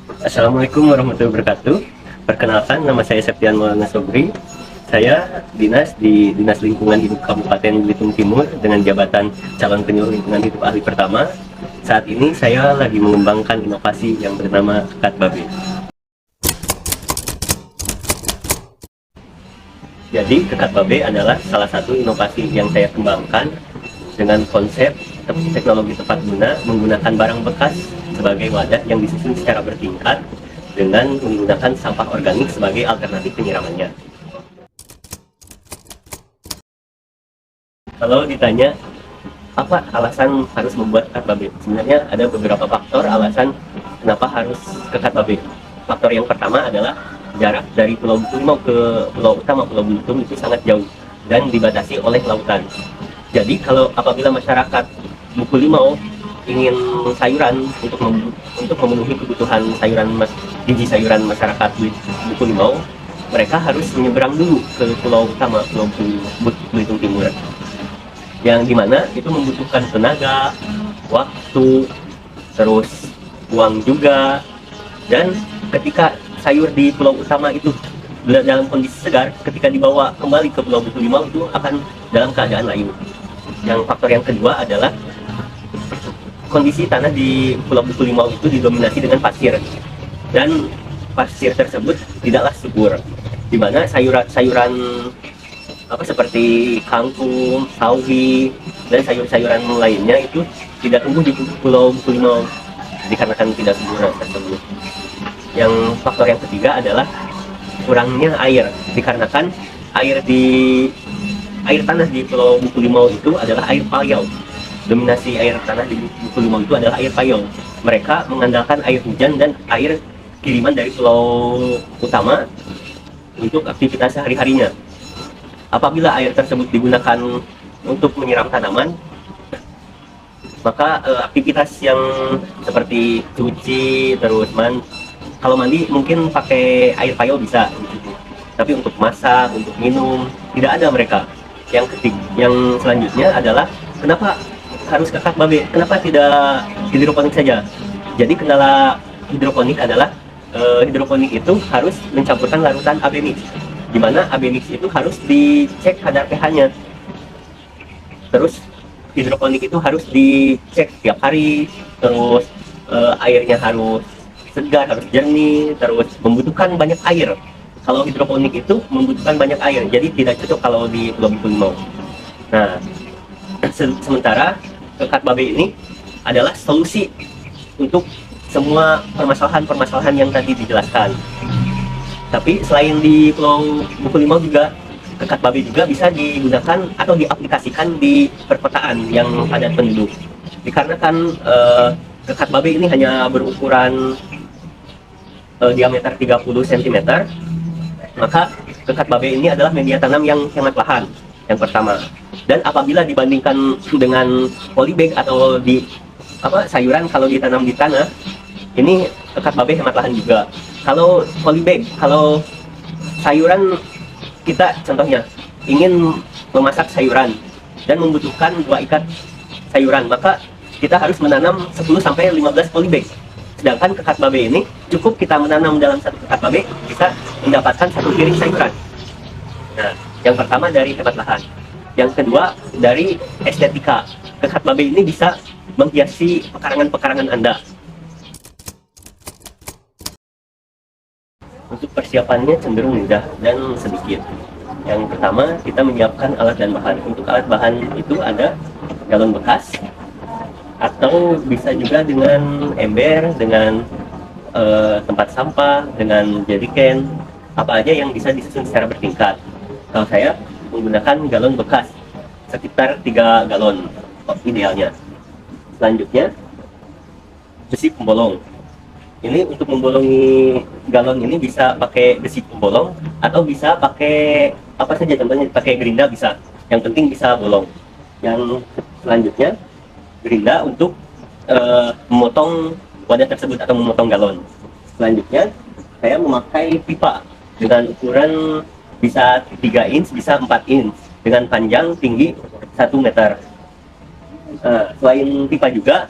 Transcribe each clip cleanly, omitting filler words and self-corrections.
Assalamualaikum warahmatullahi wabarakatuh. Perkenalkan, nama saya Septian Maulana Sobri. Saya dinas di Dinas Lingkungan Hidup Kabupaten Belitung Timur dengan jabatan calon penyuluh lingkungan hidup ahli pertama. Saat ini saya lagi mengembangkan inovasi yang bernama Kekat Babe. Jadi Kekat Babe adalah salah satu inovasi yang saya kembangkan dengan konsep teknologi tepat guna menggunakan barang bekas sebagai wadah yang disusun secara bertingkat dengan menggunakan sampah organik sebagai alternatif penyiramannya. Kalau ditanya apa alasan harus membuat Kekat Babe, sebenarnya ada beberapa faktor alasan kenapa harus Kekat Babe. Faktor yang pertama adalah jarak dari Pulau Buku Limau ke pulau utama Pulau Belitung itu sangat jauh dan dibatasi oleh lautan. Jadi kalau apabila masyarakat Buku Limau ingin sayuran untuk memenuhi kebutuhan biji sayuran masyarakat Buku Limau, mereka harus menyeberang dulu ke pulau utama Pulau Belitung Timur, yang dimana itu membutuhkan tenaga, waktu, terus uang juga. Dan ketika sayur di pulau utama itu dalam kondisi segar, ketika dibawa kembali ke Pulau Buku Limau itu akan dalam keadaan layu. Yang faktor yang kedua adalah kondisi tanah di Pulau Buku Limau itu didominasi dengan pasir, dan pasir tersebut tidaklah subur, di mana sayuran apa seperti kangkung, sawi, dan sayur-sayuran lainnya itu tidak tumbuh di Pulau Buku Limau dikarenakan tidak subur tersebut. Yang faktor yang ketiga adalah kurangnya air, dikarenakan air tanah di Pulau Buku Limau itu adalah air payau. Dominasi air tanah di Buku Limau itu adalah air payau. Mereka mengandalkan air hujan dan air kiriman dari pulau utama untuk aktivitas sehari-harinya. Apabila air tersebut digunakan untuk menyiram tanaman, maka aktivitas yang seperti cuci, terus kalau mandi mungkin pakai air payau bisa, tapi untuk masak, untuk minum tidak ada mereka. Yang selanjutnya adalah kenapa harus Kekat Babe, kenapa tidak hidroponik saja. Jadi kendala hidroponik adalah hidroponik itu harus mencampurkan larutan AB mix, di mana AB mix itu harus dicek kadar pH-nya. Terus hidroponik itu harus dicek tiap hari, terus airnya harus segar, harus jernih, terus membutuhkan banyak air. Kalau hidroponik itu membutuhkan banyak air, jadi tidak cocok kalau di Pulau Buku Limau. Nah, sementara Kekat Babe ini adalah solusi untuk semua permasalahan-permasalahan yang tadi dijelaskan. Tapi selain di Pulau Buku Limau juga, Kekat Babe juga bisa digunakan atau diaplikasikan di perkotaan yang padat penduduk. Dikarenakan Kekat Babe ini hanya berukuran diameter 30 cm, maka Kekat Babe ini adalah media tanam yang hemat lahan, yang pertama. Dan apabila dibandingkan dengan polybag atau sayuran kalau ditanam di tanah, ini Kekat Babe hemat lahan juga. Kalau polybag, kalau sayuran kita contohnya ingin memasak sayuran dan membutuhkan 2 ikat sayuran, maka kita harus menanam 10-15 polybag. Sedangkan Kekat Babe ini cukup kita menanam dalam satu Kekat Babe bisa mendapatkan 1 piring sayuran. Nah, yang pertama dari hemat lahan. Yang kedua dari estetika. Kekat Babe ini bisa menghiasi pekarangan-pekarangan Anda. Untuk persiapannya cenderung mudah dan sedikit. Yang pertama, kita menyiapkan alat dan bahan. Untuk alat bahan itu ada galon bekas, atau bisa juga dengan ember, dengan tempat sampah, dengan jerrycan, apa aja yang bisa disusun secara bertingkat. Kalau saya menggunakan galon bekas sekitar 3 galon idealnya. Selanjutnya besi pembolong. Ini untuk membolongi galon ini bisa pakai besi pembolong atau bisa pakai apa saja, contohnya pakai gerinda bisa, yang penting bisa bolong. Yang selanjutnya gerinda untuk memotong wadah tersebut atau memotong galon. Selanjutnya saya memakai pipa dengan ukuran bisa 3 inch, bisa 4 inch, dengan panjang tinggi 1 meter. Selain pipa juga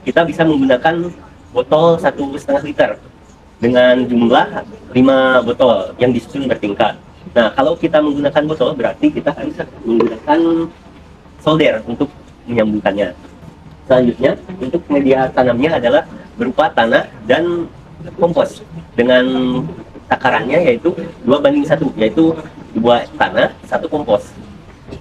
kita bisa menggunakan botol 1,5 liter dengan jumlah 5 botol yang disusun bertingkat. Nah, kalau kita menggunakan botol berarti kita harus menggunakan solder untuk menyambungkannya. Selanjutnya, untuk media tanamnya adalah berupa tanah dan kompos dengan takarannya yaitu 2:1, yaitu 2 tanah, 1 kompos.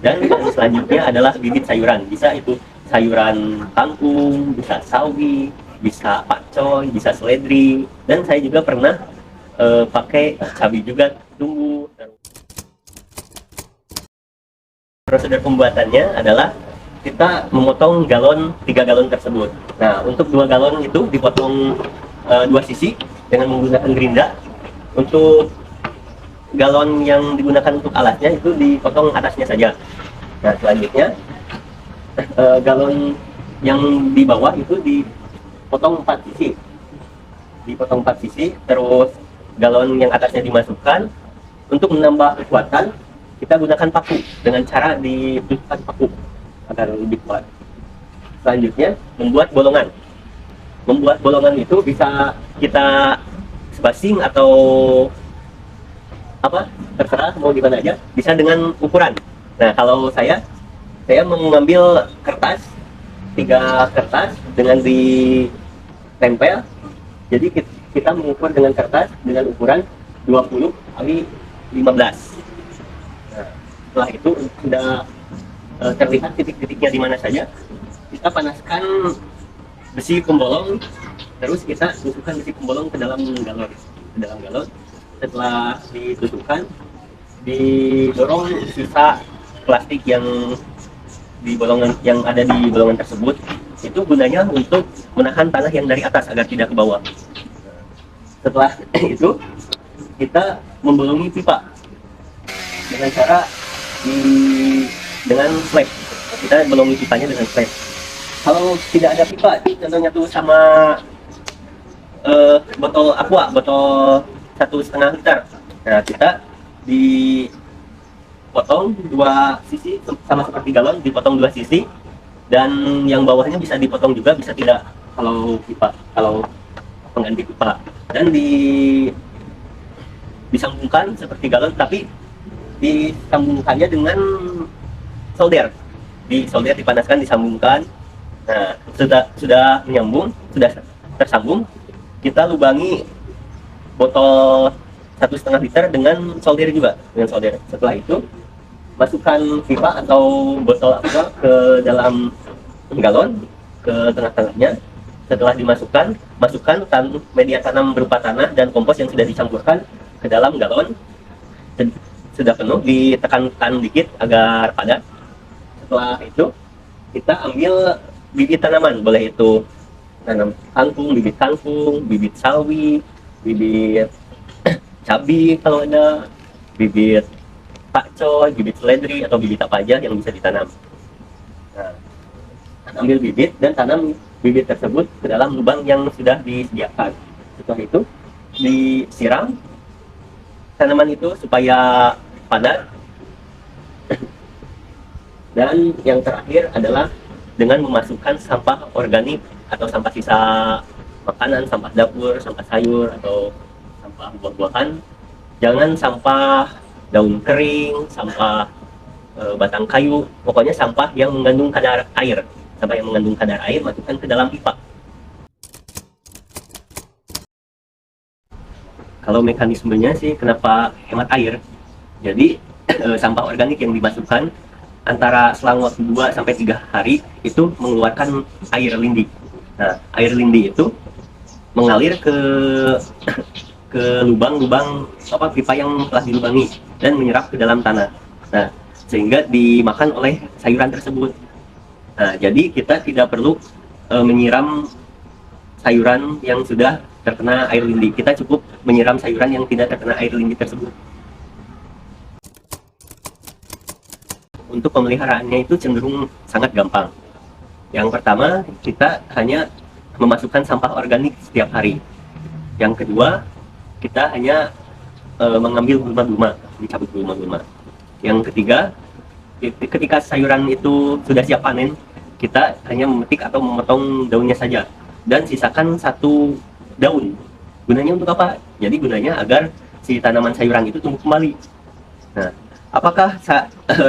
Dan yang selanjutnya adalah bibit sayuran, bisa itu sayuran kangkung, bisa sawi, bisa pakcoy, bisa seledri, dan saya juga pernah pakai cabai juga tumbuh. Prosedur pembuatannya adalah kita memotong 3 galon tersebut. Nah, untuk 2 galon itu dipotong 2 sisi dengan menggunakan gerinda. Untuk galon yang digunakan untuk alasnya itu dipotong atasnya saja. Nah, selanjutnya galon yang di bawah itu dipotong 4 sisi. Dipotong 4 sisi, terus galon yang atasnya dimasukkan. Untuk menambah kekuatan, kita gunakan paku dengan cara ditusukkan paku agar lebih kuat. Selanjutnya, membuat bolongan. Membuat bolongan itu bisa kita spacing atau apa, terserah mau gimana aja, bisa dengan ukuran. Nah, kalau saya mengambil kertas, 3 kertas dengan ditempel. Jadi kita mengukur dengan kertas dengan ukuran 20 kali 15. Nah, setelah itu sudah terlihat titik-titiknya di mana saja. Kita panaskan besi pembolong, terus kita tusukkan besi pembolong ke dalam galon. Setelah ditusukkan, didorong sisa plastik yang ada di bolongan tersebut. Itu gunanya untuk menahan tanah yang dari atas agar tidak ke bawah. Setelah itu kita membolongi pipa dengan cara dengan flap. Kita bolongi pipanya dengan flap. Kalau tidak ada pipa, contohnya tuh sama botol aqua, botol 1,5 liter. Nah, kita dipotong 2 sisi sama seperti galon, dipotong 2 sisi, dan yang bawahnya bisa dipotong juga, bisa tidak kalau pengganti pipa, dan disambungkan seperti galon, tapi disambungkannya dengan solder. Dipanaskan, disambungkan. Nah, sudah menyambung, sudah tersambung, kita lubangi botol 1,5 liter dengan solder juga, Setelah itu masukkan pipa atau botol aqua ke dalam galon, ke tengah-tengahnya. Setelah dimasukkan, masukkan media tanam berupa tanah dan kompos yang sudah dicampurkan ke dalam galon. Sudah penuh, ditekan dikit agar padat. Setelah itu kita ambil bibit tanaman, boleh itu tanam bibit kangkung, bibit sawi, bibit cabai kalau ada, bibit pakcoy, bibit seledri, atau bibit apa aja yang bisa ditanam. Nah, ambil bibit dan tanam bibit tersebut ke dalam lubang yang sudah disediakan. Setelah itu disiram tanaman itu supaya padat. Dan yang terakhir adalah dengan memasukkan sampah organik atau sampah sisa makanan, sampah dapur, sampah sayur, atau sampah buah-buahan. Jangan sampah daun kering, sampah batang kayu, pokoknya sampah yang mengandung kadar air. Sampah yang mengandung kadar air masukkan ke dalam pipa. Kalau mekanismenya sih kenapa hemat air? Jadi sampah organik yang dimasukkan antara selang waktu 2-3 hari itu mengeluarkan air lindi. Nah, air lindi itu mengalir ke lubang-lubang pipa yang telah dilubangi dan menyerap ke dalam tanah. Nah, sehingga dimakan oleh sayuran tersebut. Nah, jadi kita tidak perlu menyiram sayuran yang sudah terkena air lindi. Kita cukup menyiram sayuran yang tidak terkena air lindi tersebut. Untuk pemeliharaannya itu cenderung sangat gampang. Yang pertama, kita hanya memasukkan sampah organik setiap hari. Yang kedua, kita hanya mengambil gulma-gulma, dicabut gulma-gulma. Yang ketiga, ketika sayuran itu sudah siap panen, kita hanya memetik atau memotong daunnya saja dan sisakan 1 daun Gunanya untuk apa? Jadi gunanya agar si tanaman sayuran itu tumbuh kembali. Nah, apakah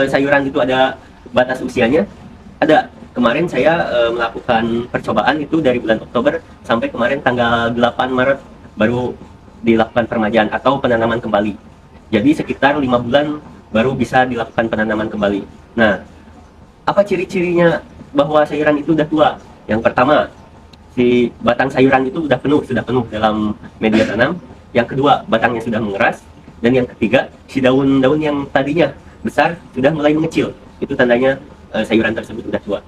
sayuran itu ada batas usianya? Ada. Kemarin saya melakukan percobaan itu dari bulan Oktober sampai kemarin tanggal 8 Maret baru dilakukan permajaan atau penanaman kembali. Jadi sekitar 5 bulan baru bisa dilakukan penanaman kembali. Nah, apa ciri-cirinya bahwa sayuran itu udah tua? Yang pertama, si batang sayuran itu sudah penuh dalam media tanam. Yang kedua, batangnya sudah mengeras. Dan yang ketiga, si daun-daun yang tadinya besar sudah mulai mengecil. Itu tandanya sayuran tersebut sudah tua.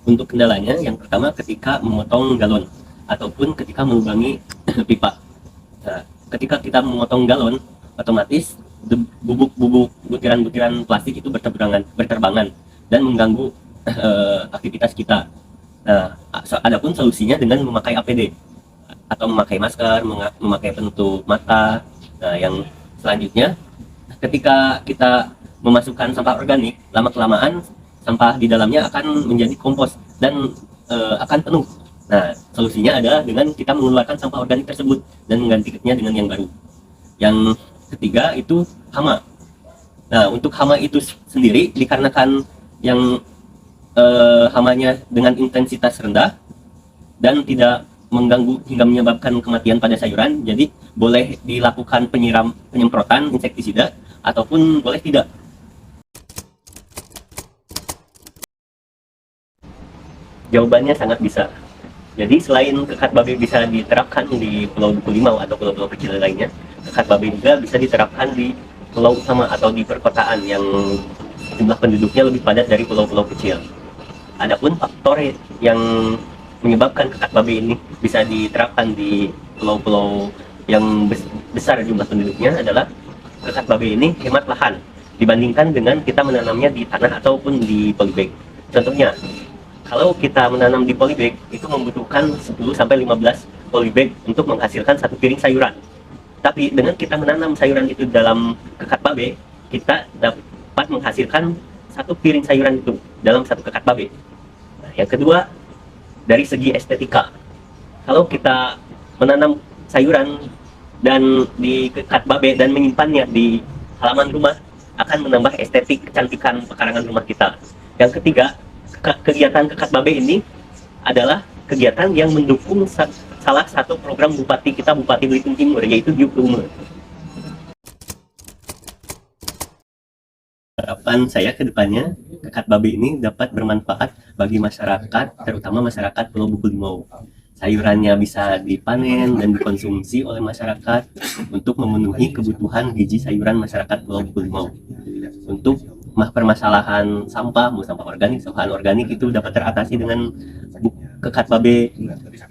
Untuk kendalanya, yang pertama ketika memotong galon ataupun ketika melubangi pipa. Nah, ketika kita memotong galon, otomatis bubuk-bubuk butiran-butiran plastik itu berterbangan dan mengganggu aktivitas kita. Nah, adapun solusinya dengan memakai APD atau memakai masker, memakai penutup mata. Nah, yang selanjutnya, ketika kita memasukkan sampah organik, lama-kelamaan sampah di dalamnya akan menjadi kompos dan akan penuh. Nah, solusinya adalah dengan kita mengeluarkan sampah organik tersebut dan menggantinya dengan yang baru. Yang ketiga itu hama. Nah, untuk hama itu sendiri dikarenakan yang hamanya dengan intensitas rendah dan tidak mengganggu hingga menyebabkan kematian pada sayuran, jadi boleh dilakukan penyemprotan insektisida ataupun boleh tidak. Jawabannya sangat bisa. Jadi selain kekat babi bisa diterapkan di Pulau Buku Limau atau pulau-pulau kecil lainnya, kekat babi juga bisa diterapkan di pulau utama atau di perkotaan yang jumlah penduduknya lebih padat dari pulau-pulau kecil. Adapun faktor yang menyebabkan kekat babi ini bisa diterapkan di pulau-pulau yang besar jumlah penduduknya adalah kekat babi ini hemat lahan dibandingkan dengan kita menanamnya di tanah ataupun di polybag. Contohnya, kalau kita menanam di polybag itu membutuhkan 10-15 polybag untuk menghasilkan satu piring sayuran. Tapi dengan kita menanam sayuran itu dalam kekat babe, kita dapat menghasilkan satu piring sayuran itu dalam satu kekat babe. Nah, yang kedua, dari segi estetika. Kalau kita menanam sayuran dan di kekat babe dan menyimpannya di halaman rumah, akan menambah estetik kecantikan pekarangan rumah kita. Yang ketiga, kegiatan kekat babe ini adalah kegiatan yang mendukung salah satu program bupati kita, Bupati Belitung Timur, yaitu Yuk Rumah. Harapan saya ke depannya, kekat babe ini dapat bermanfaat bagi masyarakat, terutama masyarakat Pulau Buku Limau. Sayurannya bisa dipanen dan dikonsumsi oleh masyarakat untuk memenuhi kebutuhan gizi sayuran masyarakat Pulau Buku Limau. Untuk permasalahan sampah, mau sampah organik, sampah anorganik itu dapat teratasi dengan kekat babe.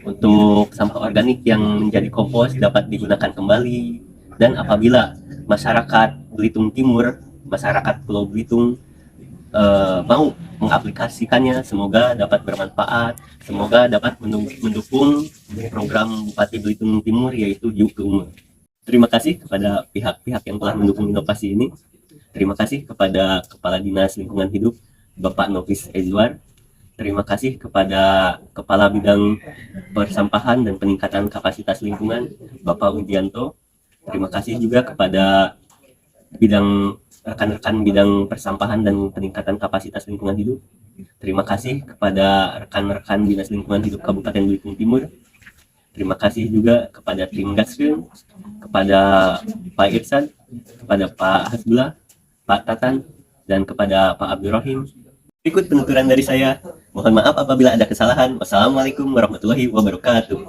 Untuk sampah organik yang menjadi kompos dapat digunakan kembali. Dan apabila masyarakat Belitung Timur, masyarakat Pulau Belitung mau mengaplikasikannya, semoga dapat bermanfaat, semoga dapat mendukung program Bupati Belitung Timur yaitu Yuk Rumah. Terima kasih kepada pihak-pihak yang telah mendukung inovasi ini. Terima kasih kepada Kepala Dinas Lingkungan Hidup, Bapak Nofis Edward. Terima kasih kepada Kepala Bidang Persampahan dan Peningkatan Kapasitas Lingkungan, Bapak Widianto. Terima kasih juga kepada rekan-rekan bidang persampahan dan peningkatan kapasitas lingkungan hidup. Terima kasih kepada rekan-rekan Dinas Lingkungan Hidup Kabupaten Belitung Timur. Terima kasih juga kepada tim Gasfilm, kepada Pak Irsan, kepada Pak Hasbullah, Pak Tatan, dan kepada Pak Abdurrahim. Ikut penuturan dari saya. Mohon maaf apabila ada kesalahan. Wassalamualaikum warahmatullahi wabarakatuh.